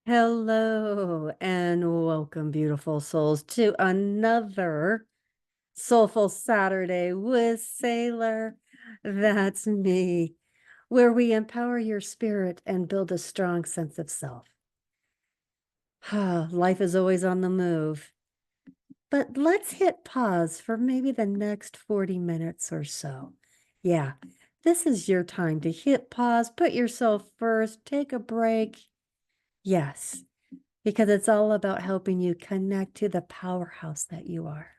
Hello and welcome, beautiful souls, to another Soulful Saturday with Saylor. That's me, where we empower your spirit and build a strong sense of self. Life is always on the move, but let's hit pause for maybe the next 40 minutes or so. Yeah, this is your time to hit pause, put yourself first, take a break. Yes, because it's all about helping you connect to the powerhouse that you are.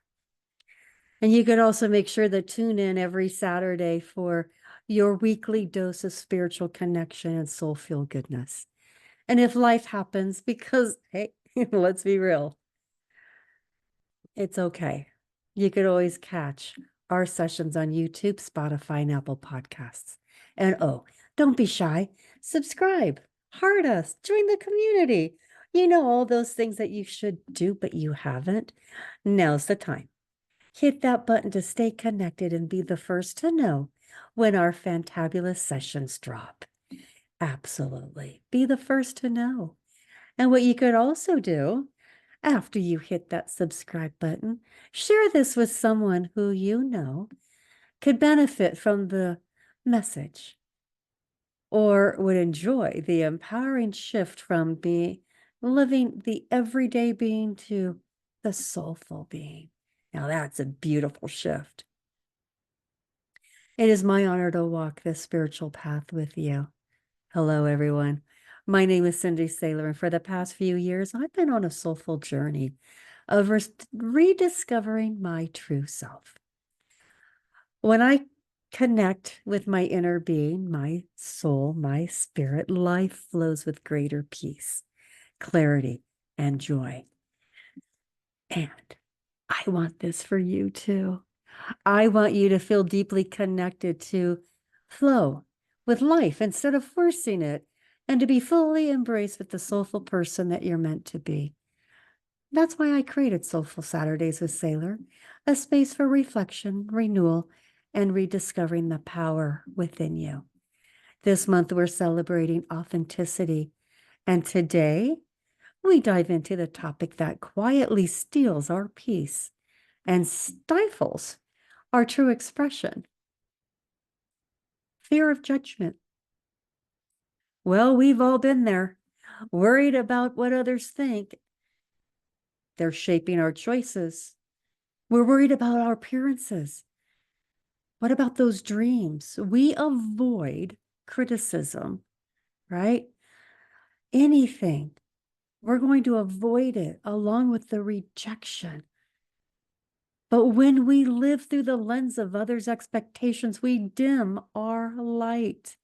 And you could also make sure to tune in every Saturday for your weekly dose of spiritual connection and soul feel goodness. And if life happens, because, hey, let's be real, it's okay. You could always catch our sessions on YouTube, Spotify, and Apple Podcasts. And oh, don't be shy. Subscribe, heart us, join the community. You know, all those things that you should do, but you haven't. Now's the time. Hit that button to stay connected and be the first to know when our fantabulous sessions drop. Absolutely. Be the first to know. And what you could also do after you hit that subscribe button, share this with someone who you know could benefit from the message or would enjoy the empowering shift from living the everyday being to the soulful being. Now that's a beautiful shift. It is my honor to walk this spiritual path with you. Hello, everyone. My name is Cindy Saylor, and for the past few years, I've been on a soulful journey of rediscovering my true self. When I connect with my inner being, my soul, my spirit, life flows with greater peace, clarity, and joy. And I want this for you too. I want you to feel deeply connected to flow with life instead of forcing it, and to be fully embraced with the soulful person that you're meant to be. That's why I created Soulful Saturdays with Saylor, a space for reflection, renewal, and rediscovering the power within you. This month, we're celebrating authenticity. And today, we dive into the topic that quietly steals our peace and stifles our true expression: fear of judgment. Well, we've all been there, worried about what others think. They're shaping our choices. We're worried about our appearances. What about those dreams? We avoid criticism, right? Anything. We're going to avoid it along with the rejection. But when we live through the lens of others' expectations, we dim our light.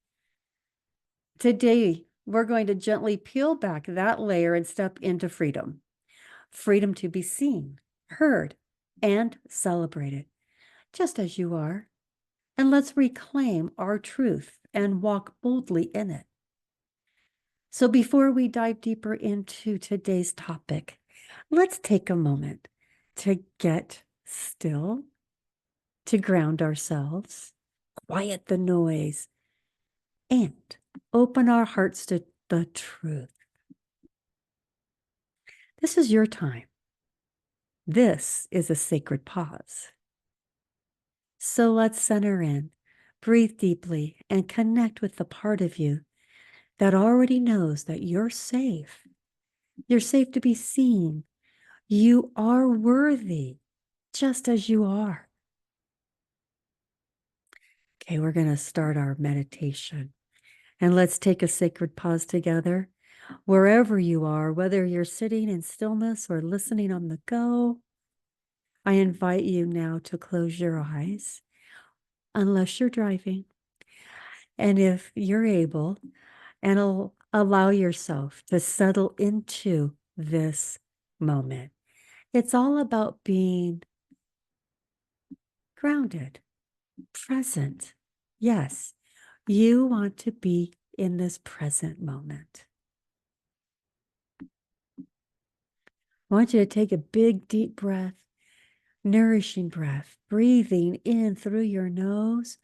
Today, we're going to gently peel back that layer and step into freedom. Freedom to be seen, heard, and celebrated, just as you are. And let's reclaim our truth and walk boldly in it. So before we dive deeper into today's topic, let's take a moment to get still, to ground ourselves, quiet the noise, and open our hearts to the truth. This is your time. This is a sacred pause. So let's center in, breathe deeply, and connect with the part of you that already knows that you're safe. You're safe to be seen. You are worthy, just as you are. Okay, we're going to start our meditation. And let's take a sacred pause together. Wherever you are, whether you're sitting in stillness or listening on the go, I invite you now to close your eyes, unless you're driving. And if you're able, and allow yourself to settle into this moment. It's all about being grounded, present. Yes, you want to be in this present moment. I want you to take a big, deep breath, nourishing breath, breathing in through your nose.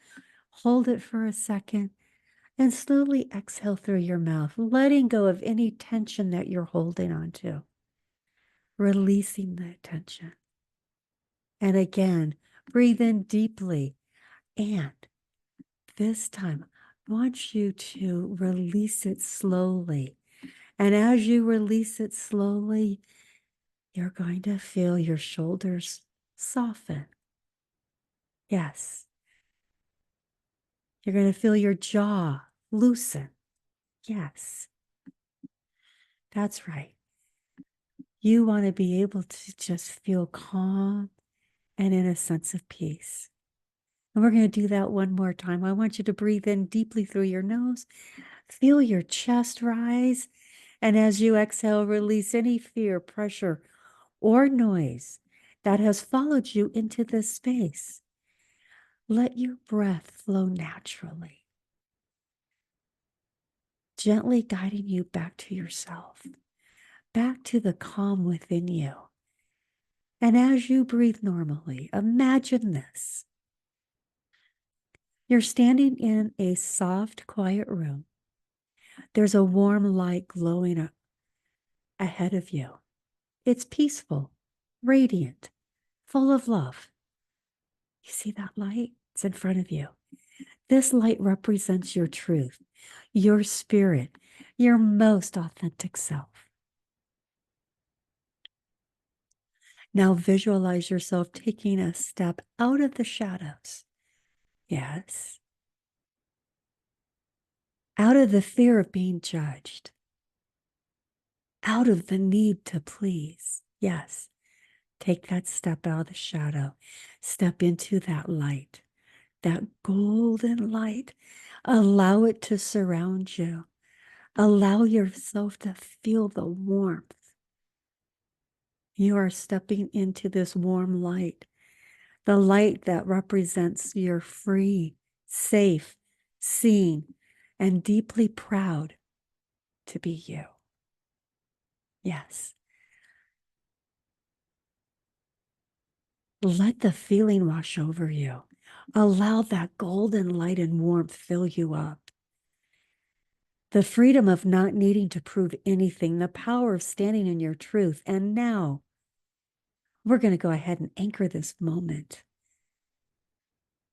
Hold it for a second And slowly exhale through your mouth, letting go of any tension that you're holding on to, releasing the tension. And again, breathe in deeply. And this time, I want you to release it slowly. And as you release it slowly, you're going to feel your shoulders soften. Yes. You're going to feel your jaw loosen. Yes. That's right. You want to be able to just feel calm and in a sense of peace. And we're going to do that one more time. I want you to breathe in deeply through your nose. Feel your chest rise. And as you exhale, release any fear, pressure, or noise that has followed you into this space. Let your breath flow naturally, gently guiding you back to yourself, back to the calm within you. And as you breathe normally, imagine this. You're standing in a soft, quiet room. There's a warm light glowing ahead of you. It's peaceful, radiant, full of love. You see that light? It's in front of you. This light represents your truth, your spirit, your most authentic self. Now visualize yourself taking a step out of the shadows. Yes. Out of the fear of being judged. Out of the need to please. Yes. Take that step out of the shadow. Step into that light, that golden light. Allow it to surround you. Allow yourself to feel the warmth. You are stepping into this warm light, the light that represents you're free, safe, seen, and deeply proud to be you. Yes. Let the feeling wash over you. Allow that golden light and warmth fill you up. The freedom of not needing to prove anything, the power of standing in your truth. And now we're going to go ahead and anchor this moment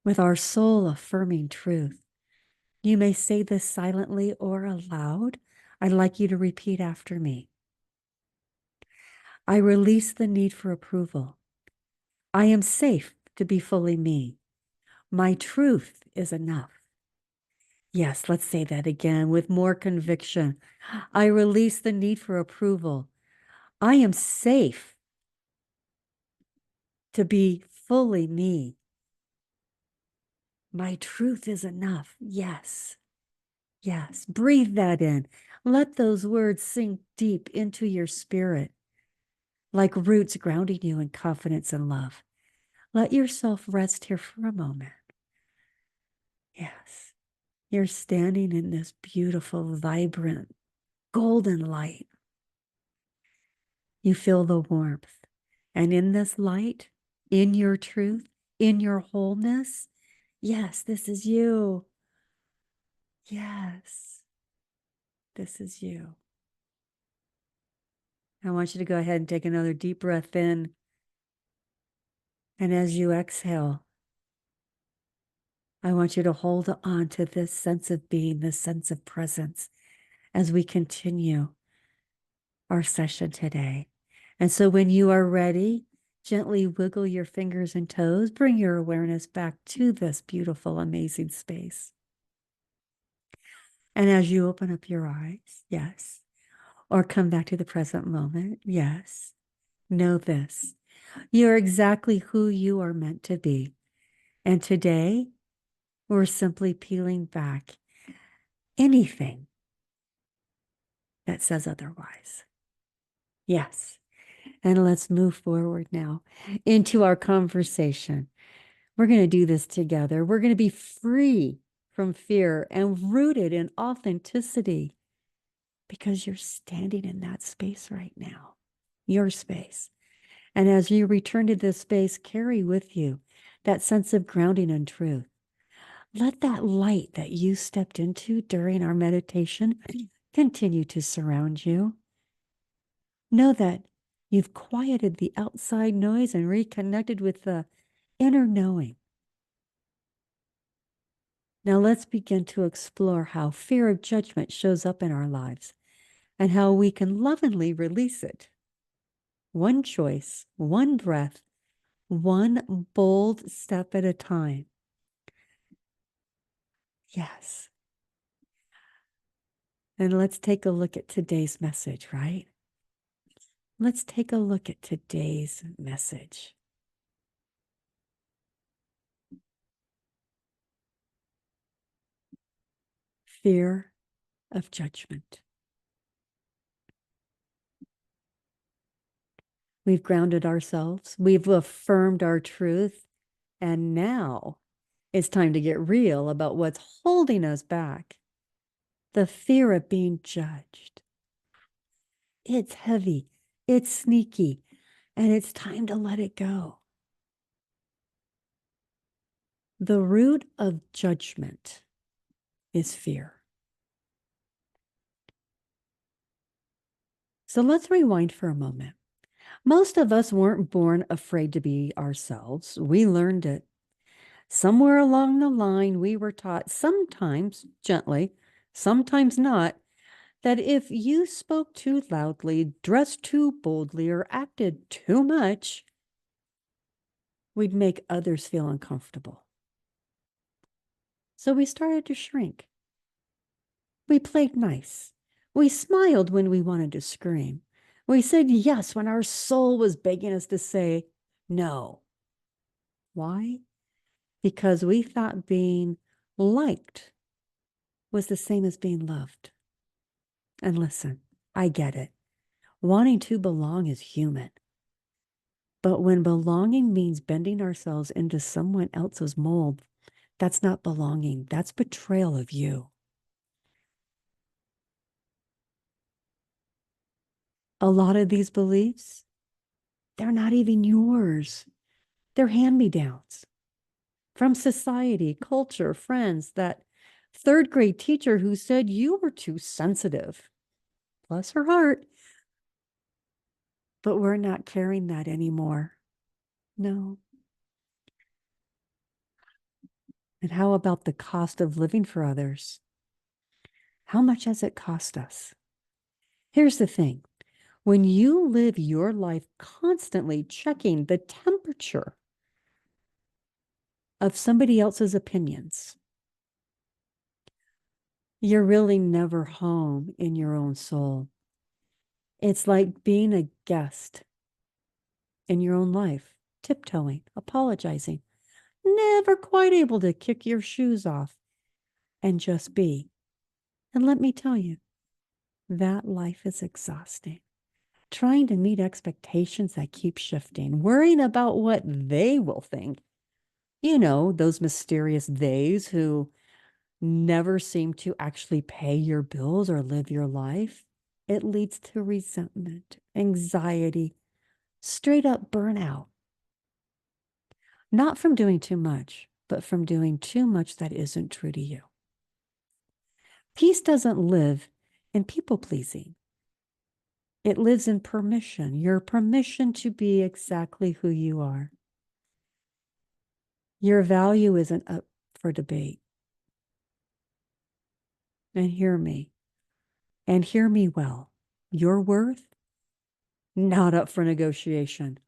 with our soul affirming truth. You may say this silently or aloud. I'd like you to repeat after me. I release the need for approval. I am safe to be fully me. My truth is enough. Yes, let's say that again with more conviction. I release the need for approval. I am safe to be fully me. My truth is enough. Yes. Yes. Breathe that in. Let those words sink deep into your spirit, like roots grounding you in confidence and love. Let yourself rest here for a moment. Yes. You're standing in this beautiful, vibrant, golden light. You feel the warmth. And in this light, in your truth, in your wholeness, yes, this is you. Yes, this is you. I want you to go ahead and take another deep breath in. And as you exhale, I want you to hold on to this sense of being, this sense of presence as we continue our session today. And so when you are ready, gently wiggle your fingers and toes, bring your awareness back to this beautiful, amazing space. And as you open up your eyes, yes, or come back to the present moment, yes, know this. You're exactly who you are meant to be. And today, we're simply peeling back anything that says otherwise. Yes. And let's move forward now into our conversation. We're going to do this together. We're going to be free from fear and rooted in authenticity because you're standing in that space right now, your space. And as you return to this space, carry with you that sense of grounding and truth. Let that light that you stepped into during our meditation continue to surround you. Know that you've quieted the outside noise and reconnected with the inner knowing. Now let's begin to explore how fear of judgment shows up in our lives and how we can lovingly release it. One choice, one breath, one bold step at a time. Yes. And let's take a look at today's message, right? Let's take a look at today's message. Fear of judgment. We've grounded ourselves, we've affirmed our truth, and now it's time to get real about what's holding us back. The fear of being judged. It's heavy, it's sneaky, and it's time to let it go. The root of judgment is fear. So let's rewind for a moment. Most of us weren't born afraid to be ourselves. We learned it. Somewhere along the line, we were taught, sometimes gently, sometimes not, that if you spoke too loudly, dressed too boldly, or acted too much, we'd make others feel uncomfortable. So we started to shrink. We played nice. We smiled when we wanted to scream. We said yes when our soul was begging us to say no. Why? Because we thought being liked was the same as being loved. And listen, I get it. Wanting to belong is human. But when belonging means bending ourselves into someone else's mold, that's not belonging. That's betrayal of you. A lot of these beliefs, they're not even yours. They're hand-me-downs from society, culture, friends, that third grade teacher who said you were too sensitive. Bless her heart. But we're not carrying that anymore. No. And how about the cost of living for others? How much has it cost us? Here's the thing. When you live your life constantly checking the temperature of somebody else's opinions, you're really never home in your own soul. It's like being a guest in your own life, tiptoeing, apologizing, never quite able to kick your shoes off and just be. And let me tell you, that life is exhausting. Trying to meet expectations that keep shifting, worrying about what they will think. You know, those mysterious theys who never seem to actually pay your bills or live your life. It leads to resentment, anxiety, straight up burnout. Not from doing too much, but from doing too much that isn't true to you. Peace doesn't live in people pleasing. It lives in permission, your permission to be exactly who you are. Your value isn't up for debate. And hear me well. Your worth, not up for negotiation,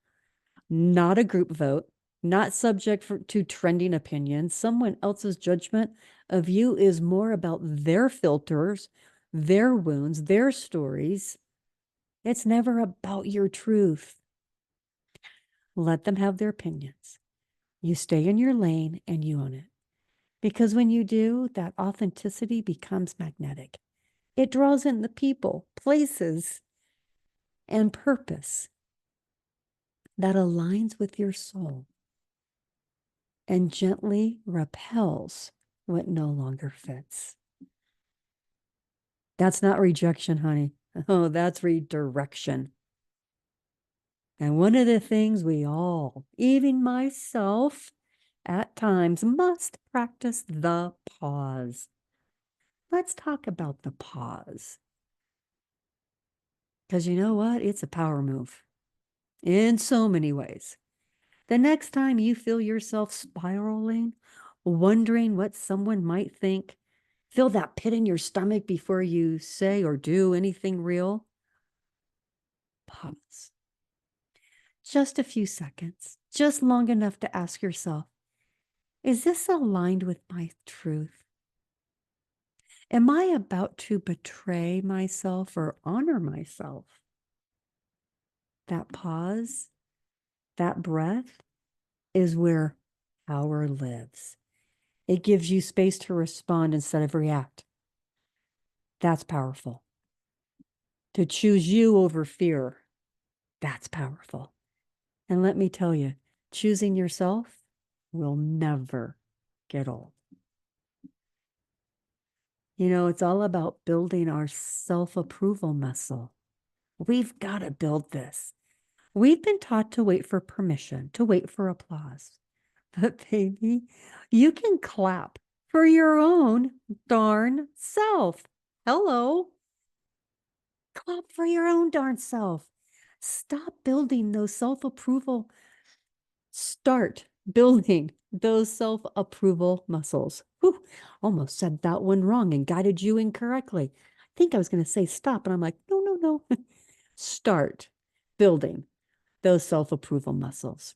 not a group vote, not subject to trending opinions. Someone else's judgment of you is more about their filters, their wounds, their stories. It's never about your truth. Let them have their opinions. You stay in your lane and you own it. Because when you do, that authenticity becomes magnetic. It draws in the people, places, and purpose that aligns with your soul and gently repels what no longer fits. That's not rejection, honey. Oh, that's redirection. And one of the things we all, even myself, at times must practice the pause. Let's talk about the pause. Because you know what? It's a power move in so many ways. The next time you feel yourself spiraling, wondering what someone might think, feel that pit in your stomach before you say or do anything real, pause. Just a few seconds, just long enough to ask yourself, is this aligned with my truth? Am I about to betray myself or honor myself? That pause, that breath is where power lives. It gives you space to respond instead of react. That's powerful. To choose you over fear, that's powerful. And let me tell you, choosing yourself will never get old. You know, it's all about building our self-approval muscle. We've got to build this. We've been taught to wait for permission, to wait for applause. But baby, you can clap for your own darn self. Hello. Clap for your own darn self. Stop building those self-approval. Start building those self-approval muscles. Whew, almost said that one wrong and guided you incorrectly. I think I was going to say stop, and I'm like, no, no, no. Start building those self-approval muscles.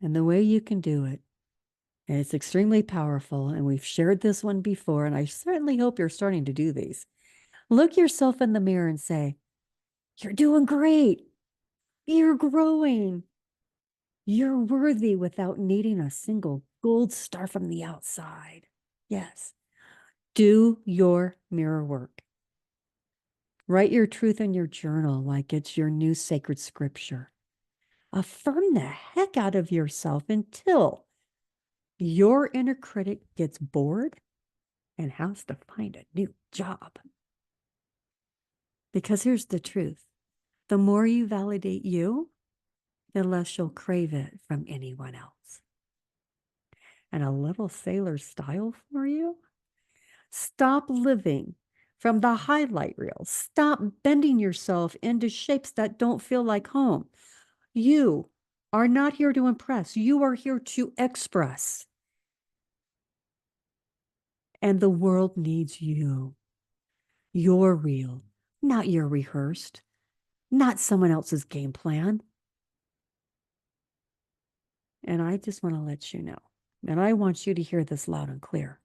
And the way you can do it, and it's extremely powerful, and we've shared this one before, and I certainly hope you're starting to do these. Look yourself in the mirror and say, you're doing great. You're growing. You're worthy without needing a single gold star from the outside. Yes. Do your mirror work. Write your truth in your journal like it's your new sacred scripture. Affirm the heck out of yourself until your inner critic gets bored and has to find a new job. Because here's the truth. The more you validate you, the less you'll crave it from anyone else. And a little Saylor style for you? Stop living from the highlight reel. Stop bending yourself into shapes that don't feel like home. You are not here to impress. You are here to express. And the world needs you. You're real, not your rehearsed, not someone else's game plan. And I just want to let you know, and I want you to hear this loud and clear.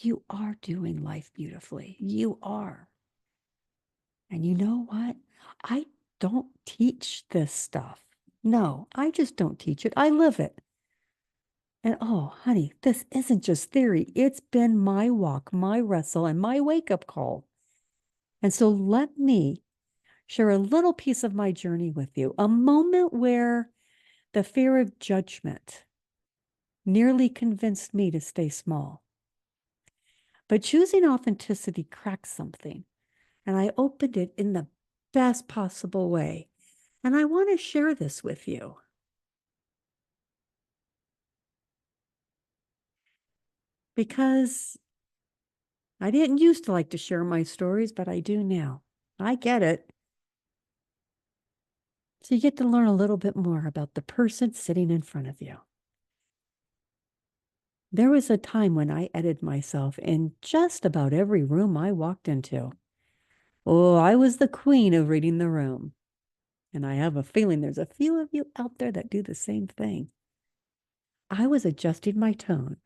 You are doing life beautifully. You are. And you know what? I don't teach this stuff. No, I just don't teach it. I live it. And oh, honey, this isn't just theory. It's been my walk, my wrestle, and my wake-up call. And so let me share a little piece of my journey with you, a moment where the fear of judgment nearly convinced me to stay small. But choosing authenticity cracked something, and I opened it in the best possible way. And I want to share this with you. Because I didn't used to like to share my stories, but I do now. I get it. So you get to learn a little bit more about the person sitting in front of you. There was a time when I edited myself in just about every room I walked into. Oh, I was the queen of reading the room. And I have a feeling there's a few of you out there that do the same thing. I was adjusting my tone,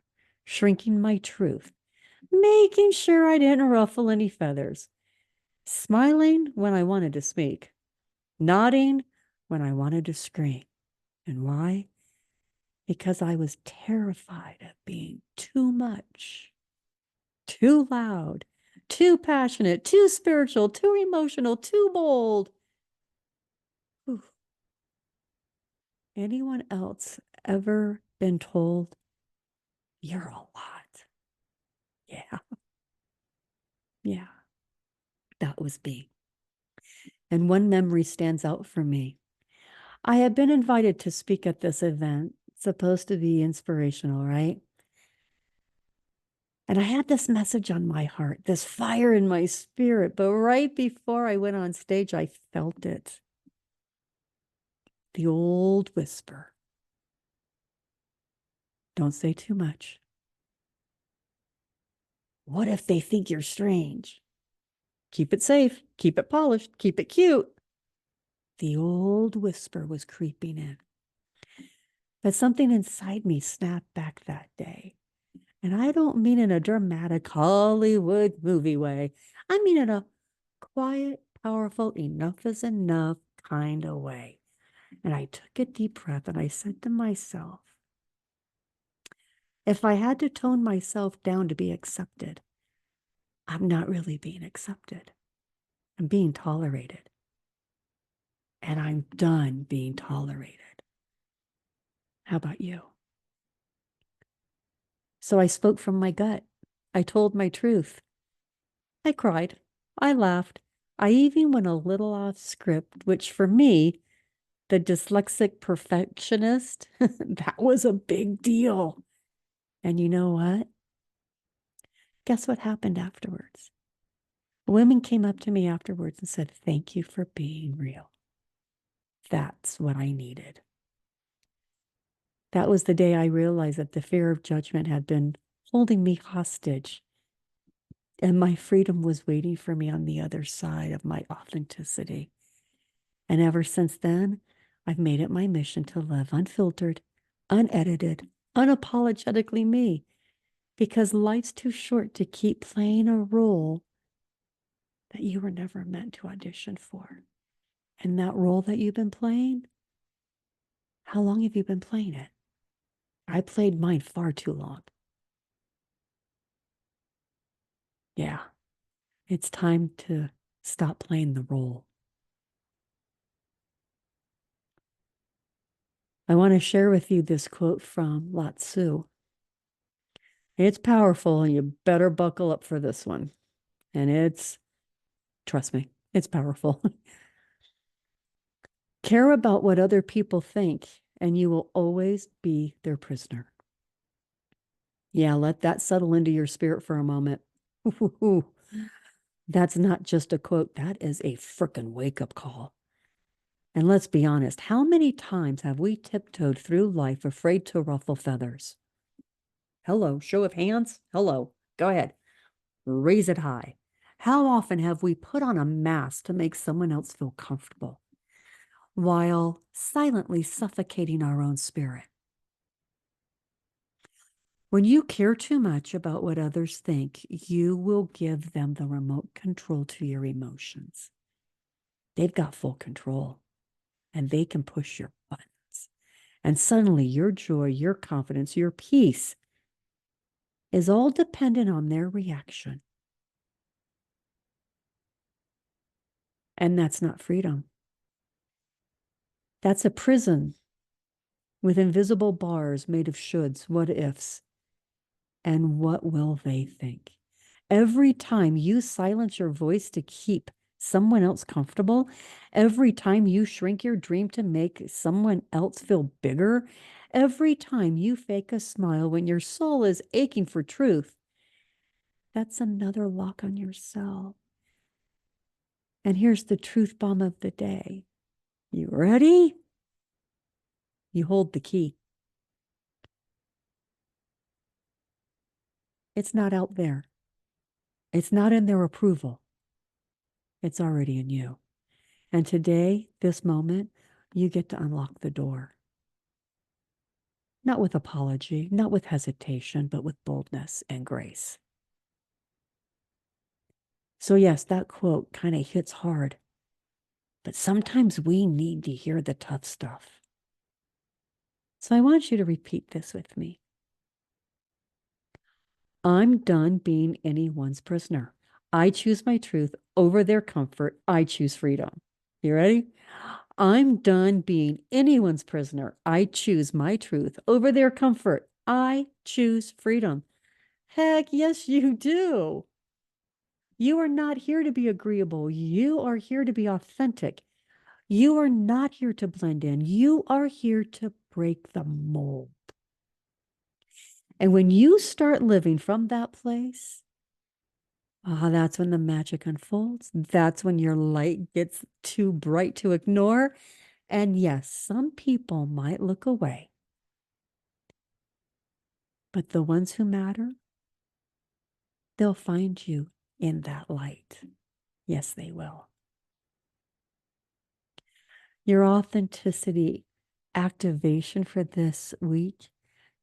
shrinking my truth, making sure I didn't ruffle any feathers, smiling when I wanted to speak, nodding when I wanted to scream. And why? Because I was terrified of being too much, too loud, too passionate, too spiritual, too emotional, too bold. Ooh. Anyone else ever been told, you're a lot? Yeah. Yeah. That was me. And one memory stands out for me. I had been invited to speak at this event. It's supposed to be inspirational, right? And I had this message on my heart, this fire in my spirit. But right before I went on stage, I felt it. The old whisper. Don't say too much. What if they think you're strange? Keep it safe, keep it polished, keep it cute. The old whisper was creeping in. But something inside me snapped back that day. And I don't mean in a dramatic Hollywood movie way. I mean in a quiet, powerful, enough is enough kind of way. And I took a deep breath and I said to myself, if I had to tone myself down to be accepted, I'm not really being accepted. I'm being tolerated. And I'm done being tolerated. How about you? So I spoke from my gut. I told my truth. I cried. I laughed. I even went a little off script, which for me, the dyslexic perfectionist, that was a big deal. And you know what? Guess what happened afterwards? Women came up to me afterwards and said, thank you for being real. That's what I needed. That was the day I realized that the fear of judgment had been holding me hostage. And my freedom was waiting for me on the other side of my authenticity. And ever since then, I've made it my mission to live unfiltered, unedited, unapologetically me, because life's too short to keep playing a role that you were never meant to audition for. And that role that you've been playing, how long have you been playing it? I played mine far too long. Yeah, it's time to stop playing the role. I want to share with you this quote from Lao Tzu. It's powerful, and you better buckle up for this one. And trust me, it's powerful. Care about what other people think, and you will always be their prisoner. Yeah, let that settle into your spirit for a moment. That's not just a quote, that is a frickin' wake-up call. And let's be honest, how many times have we tiptoed through life afraid to ruffle feathers? Hello, show of hands. Hello, go ahead. Raise it high. How often have we put on a mask to make someone else feel comfortable while silently suffocating our own spirit? When you care too much about what others think, you will give them the remote control to your emotions. They've got full control and they can push your buttons. And suddenly your joy, your confidence, your peace is all dependent on their reaction. And that's not freedom. That's a prison with invisible bars made of shoulds, what ifs, and what will they think. Every time you silence your voice to keep someone else comfortable, every time you shrink your dream to make someone else feel bigger, every time you fake a smile when your soul is aching for truth, that's another lock on yourself. And here's the truth bomb of the day. You ready? You hold the key. It's not out there. It's not in their approval. It's already in you. And today, this moment, you get to unlock the door. Not with apology, not with hesitation, but with boldness and grace. So yes, that quote kind of hits hard. But sometimes we need to hear the tough stuff. So I want you to repeat this with me. I'm done being anyone's prisoner. I choose my truth over their comfort. I choose freedom. You ready? I'm done being anyone's prisoner. I choose my truth over their comfort. I choose freedom. Heck, yes, you do. You are not here to be agreeable. You are here to be authentic. You are not here to blend in. You are here to break the mold. And when you start living from that place, that's when the magic unfolds. That's when your light gets too bright to ignore. And yes, some people might look away, but the ones who matter, they'll find you in that light. Yes, they will. Your authenticity activation for this week.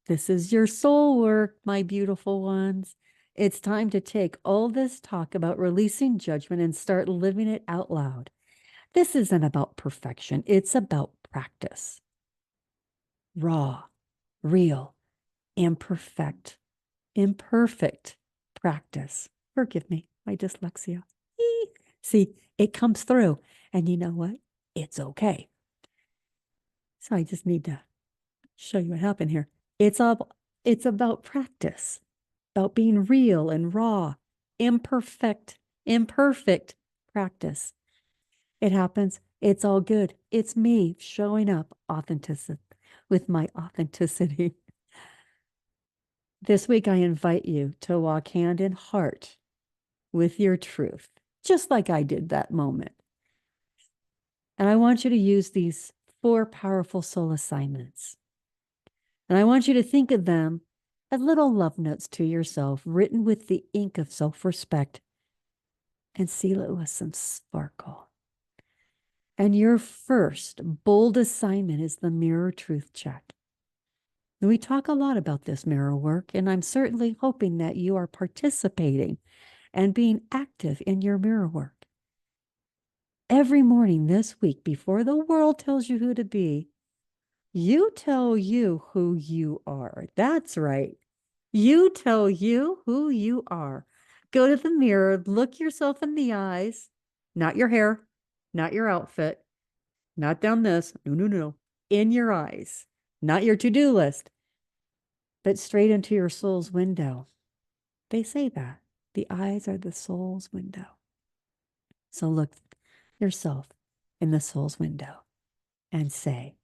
This is your soul work, my beautiful ones. It's time to take all this talk about releasing judgment and start living it out loud. This isn't about perfection, it's about practice. Raw, real, imperfect practice. Forgive me, my dyslexia. See, it comes through. And you know what? It's okay. So I just need to show you what happened here. It's about practice, about being real and raw, imperfect practice. It happens. It's all good. It's me showing up authenticity with my authenticity. This week, I invite you to walk hand in heart with your truth, just like I did that moment. And I want you to use these 4 powerful soul assignments. And I want you to think of them as little love notes to yourself, written with the ink of self-respect, and seal it with some sparkle. And your first bold assignment is the mirror truth check. And we talk a lot about this mirror work, and I'm certainly hoping that you are participating and being active in your mirror work. Every morning this week, before the world tells you who to be, you tell you who you are. That's right. You tell you who you are. Go to the mirror, look yourself in the eyes, not your hair, not your outfit, not down this. No. In your eyes, not your to-do list, but straight into your soul's window. They say that the eyes are the soul's window. So look yourself in the soul's window and say,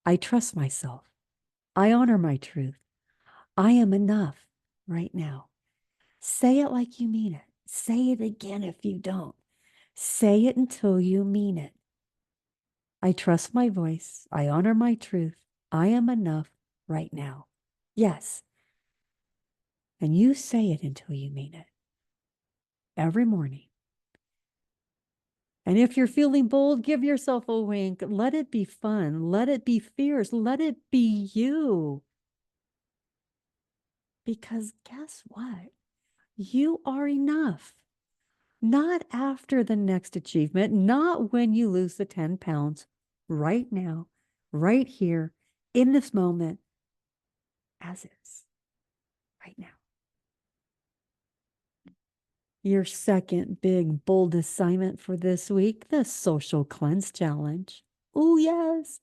I trust myself. I honor my truth. I am enough right now. Say it like you mean it. Say it again if you don't. Say it until you mean it. I trust my voice. I honor my truth. I am enough right now. Yes. And you say it until you mean it. Every morning. And if you're feeling bold, give yourself a wink. Let it be fun. Let it be fierce. Let it be you. Because guess what? You are enough. Not after the next achievement, not when you lose the 10 pounds, right now, right here, in this moment, as is, right now. Your second big, bold assignment for this week, the Social Cleanse Challenge. Oh, yes.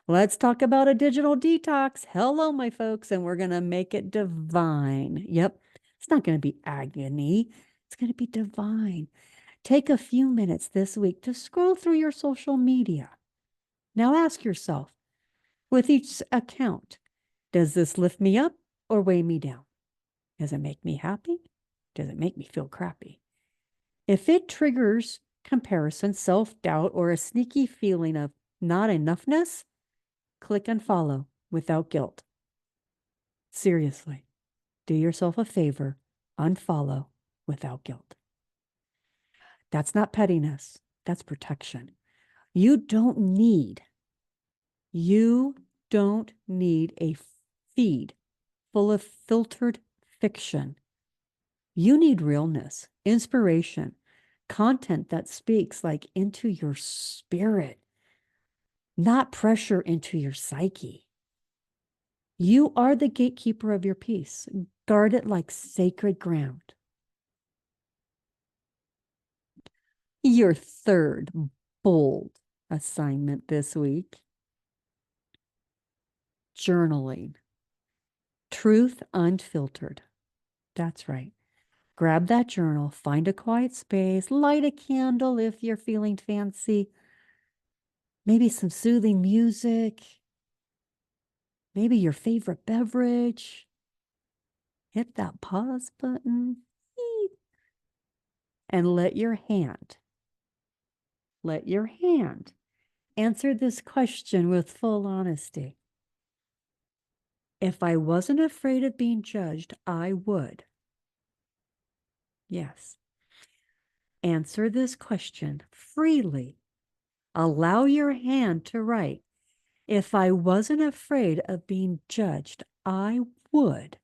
Let's talk about a digital detox. Hello, my folks, and we're going to make it divine. Yep, it's not going to be agony. It's going to be divine. Take a few minutes this week to scroll through your social media. Now ask yourself, with each account, does this lift me up or weigh me down? Does it make me happy? Does it make me feel crappy? If it triggers comparison, self-doubt, or a sneaky feeling of not enoughness, click unfollow without guilt. Seriously, do yourself a favor, unfollow without guilt. That's not pettiness, that's protection. You don't need a feed full of filtered fiction. You need realness, inspiration, content that speaks like into your spirit, not pressure into your psyche. You are the gatekeeper of your peace. Guard it like sacred ground. Your third bold assignment this week, journaling. Truth unfiltered. That's right. Grab that journal, find a quiet space, light a candle if you're feeling fancy. maybe some soothing music, maybe your favorite beverage. Hit that pause button and let your hand answer this question with full honesty. If I wasn't afraid of being judged, I would. Yes. Answer this question freely. Allow your hand to write. If I wasn't afraid of being judged, I would.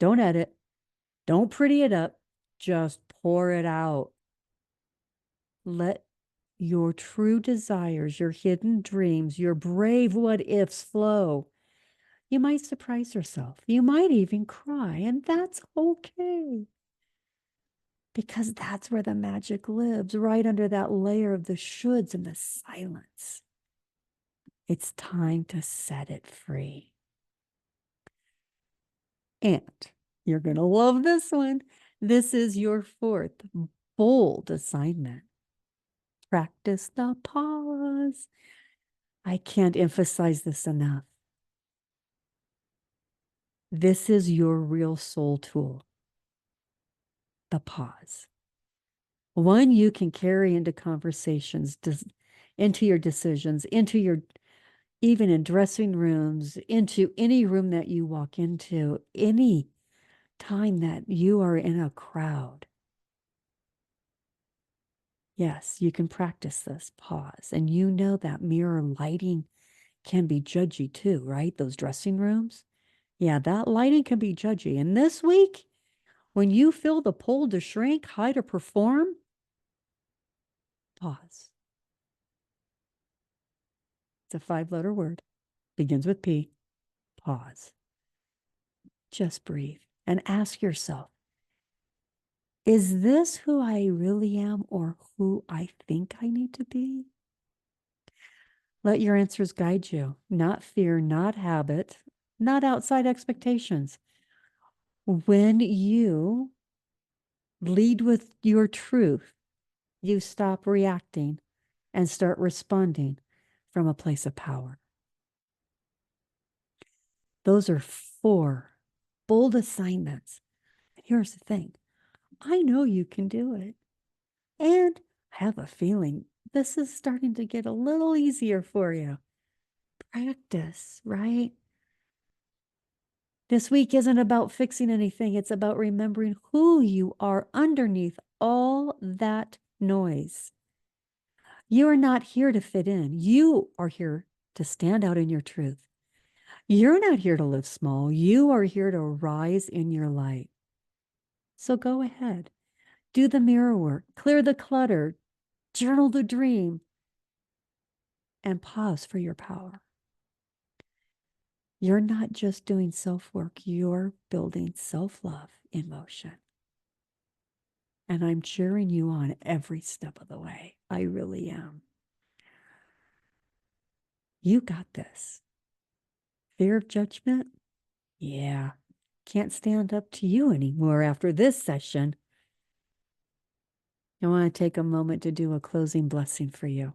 Don't edit. Don't pretty it up. Just pour it out. Let your true desires, your hidden dreams, your brave what ifs flow. You might surprise yourself. You might even cry, and that's okay. Because that's where the magic lives, right under that layer of the shoulds and the silence. It's time to set it free. And you're going to love this one. This is your fourth bold assignment. Practice the pause. I can't emphasize this enough. This is your real soul tool, the pause. One you can carry into conversations, into your decisions, into your, even in dressing rooms, into any room that you walk into, any time that you are in a crowd. Yes, you can practice this pause. And you know that mirror lighting can be judgy too, right? Those dressing rooms. Yeah, that lighting can be judgy. And this week, when you feel the pull to shrink, hide, or perform, pause. It's a 5-letter word, begins with P. Pause. Just breathe and ask yourself, is this who I really am or who I think I need to be? Let your answers guide you, not fear, not habit, not outside expectations. When you lead with your truth, you stop reacting and start responding from a place of power. Those are 4 bold assignments. And here's the thing. I know you can do it. And I have a feeling this is starting to get a little easier for you. Practice, right? This week isn't about fixing anything. It's about remembering who you are underneath all that noise. You are not here to fit in. You are here to stand out in your truth. You're not here to live small. You are here to rise in your light. So go ahead. Do the mirror work. Clear the clutter. Journal the dream. And pause for your power. You're not just doing self-work. You're building self-love in motion. And I'm cheering you on every step of the way. I really am. You got this. Fear of judgment? Yeah. Can't stand up to you anymore after this session. I want to take a moment to do a closing blessing for you.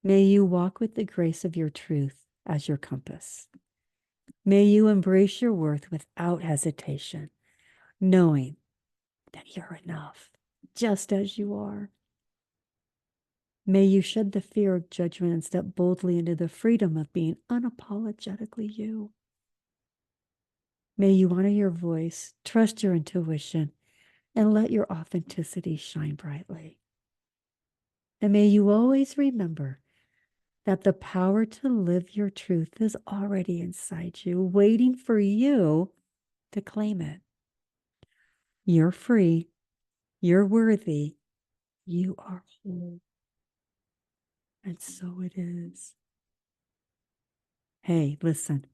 May you walk with the grace of your truth as your compass. May you embrace your worth without hesitation, knowing that you're enough, just as you are. May you shed the fear of judgment and step boldly into the freedom of being unapologetically you. May you honor your voice, trust your intuition, and let your authenticity shine brightly. And may you always remember that the power to live your truth is already inside you, waiting for you to claim it. You're free. You're worthy. You are whole. And so it is. Hey, listen,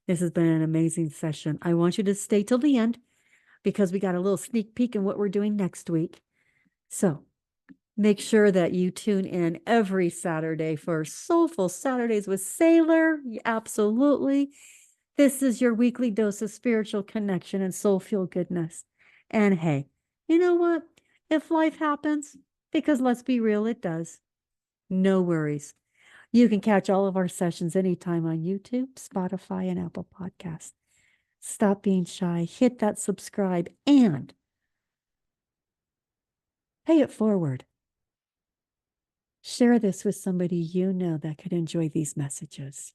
this has been an amazing session. I want you to stay till the end because we got a little sneak peek in what we're doing next week. So make sure that you tune in every Saturday for Soulful Saturdays with Saylor. Absolutely. This is your weekly dose of spiritual connection and soul fuel goodness. And hey, you know what? If life happens, Because let's be real, it does. No worries. You can catch all of our sessions anytime on YouTube, Spotify, and Apple Podcasts. Stop being shy, hit that subscribe, and pay it forward. Share this with somebody you know that could enjoy these messages.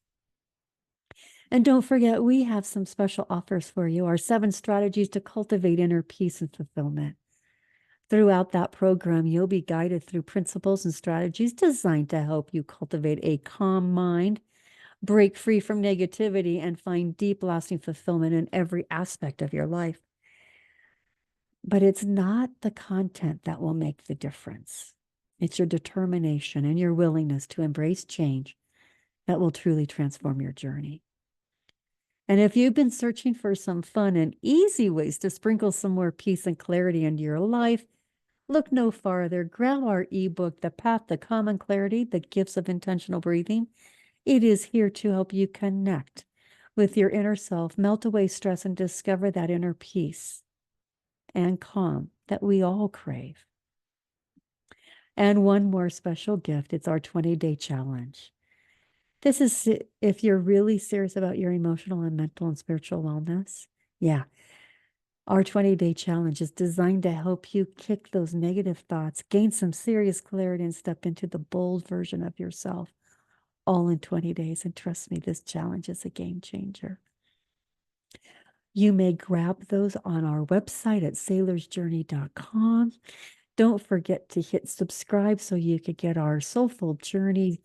And don't forget, we have some special offers for you, our 7 strategies to cultivate inner peace and fulfillment. Throughout that program, you'll be guided through principles and strategies designed to help you cultivate a calm mind, break free from negativity, and find deep, lasting fulfillment in every aspect of your life. But it's not the content that will make the difference. It's your determination and your willingness to embrace change that will truly transform your journey. And if you've been searching for some fun and easy ways to sprinkle some more peace and clarity into your life, look no farther. Grab our ebook, The Path to Calm and Clarity, The Gifts of Intentional Breathing. It is here to help you connect with your inner self, melt away stress, and discover that inner peace and calm that we all crave. And one more special gift, it's our 20-day challenge. This is if you're really serious about your emotional and mental and spiritual wellness. Yeah. Our 20-day challenge is designed to help you kick those negative thoughts, gain some serious clarity, and step into the bold version of yourself, all in 20 days. And trust me, this challenge is a game changer. You may grab those on our website at saylorsjourney.com. Don't forget to hit subscribe so you could get our Soulful Journey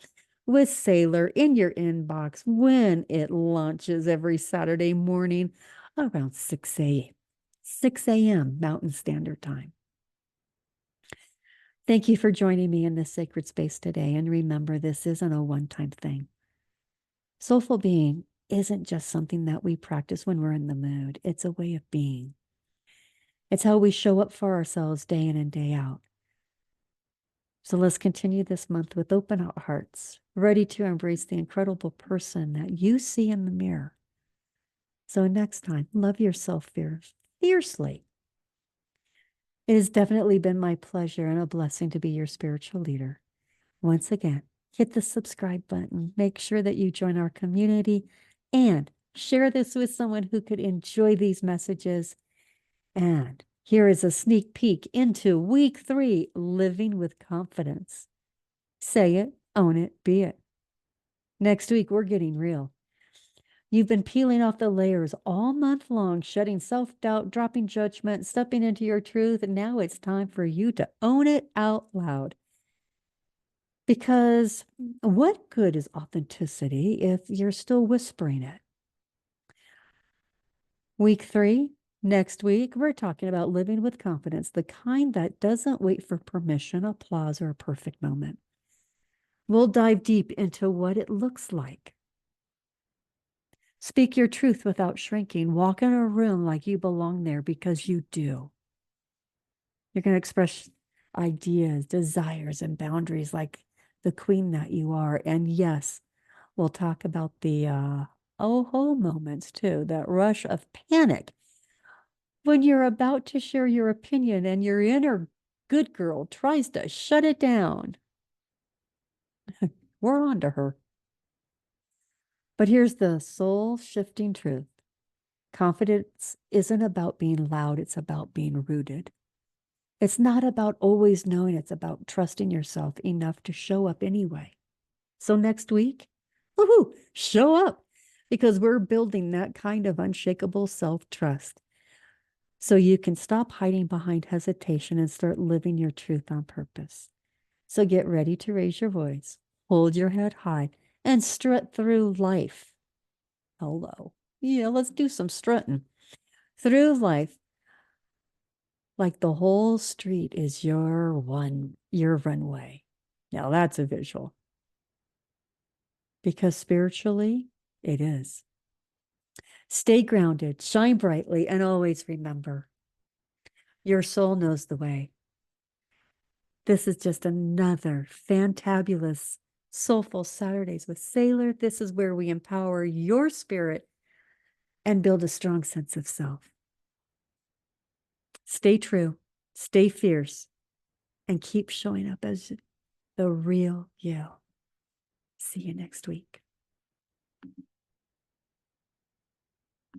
with Saylor in your inbox when it launches every Saturday morning around 6 a.m. Mountain Standard Time. Thank you for joining me in this sacred space today. And remember, this isn't a one-time thing. Soulful being isn't just something that we practice when we're in the mood. It's a way of being. It's how we show up for ourselves day in and day out. So let's continue this month with open hearts, ready to embrace the incredible person that you see in the mirror. So next time, love yourself fiercely. It has definitely been my pleasure and a blessing to be your spiritual leader. Once again, hit the subscribe button, make sure that you join our community, and share this with someone who could enjoy these messages. And here is a sneak peek into week 3, living with confidence. Say it, own it, be it. Next week, we're getting real. You've been peeling off the layers all month long, shedding self-doubt, dropping judgment, stepping into your truth. And now it's time for you to own it out loud. Because what good is authenticity if you're still whispering it? Week 3, next week, we're talking about living with confidence, the kind that doesn't wait for permission, applause, or a perfect moment. We'll dive deep into what it looks like. Speak your truth without shrinking. Walk in a room like you belong there because you do. You're going to express ideas, desires, and boundaries like the queen that you are. And yes, we'll talk about the oh-ho moments too, that rush of panic when you're about to share your opinion and your inner good girl tries to shut it down. We're on to her. But here's the soul-shifting truth. Confidence isn't about being loud, it's about being rooted. It's not about always knowing, it's about trusting yourself enough to show up anyway. So next week, woohoo, show up, because we're building that kind of unshakable self-trust so you can stop hiding behind hesitation and start living your truth on purpose. So get ready to raise your voice, hold your head high, and strut through life. Hello. Yeah, let's do some strutting. Through life, like the whole street is your runway. Now that's a visual. Because spiritually, it is. Stay grounded, shine brightly, and always remember, your soul knows the way. This is just another fantabulous Soulful Saturdays with Saylor. This is where we empower your spirit and build a strong sense of self. Stay true, stay fierce, and keep showing up as the real you. See you next week.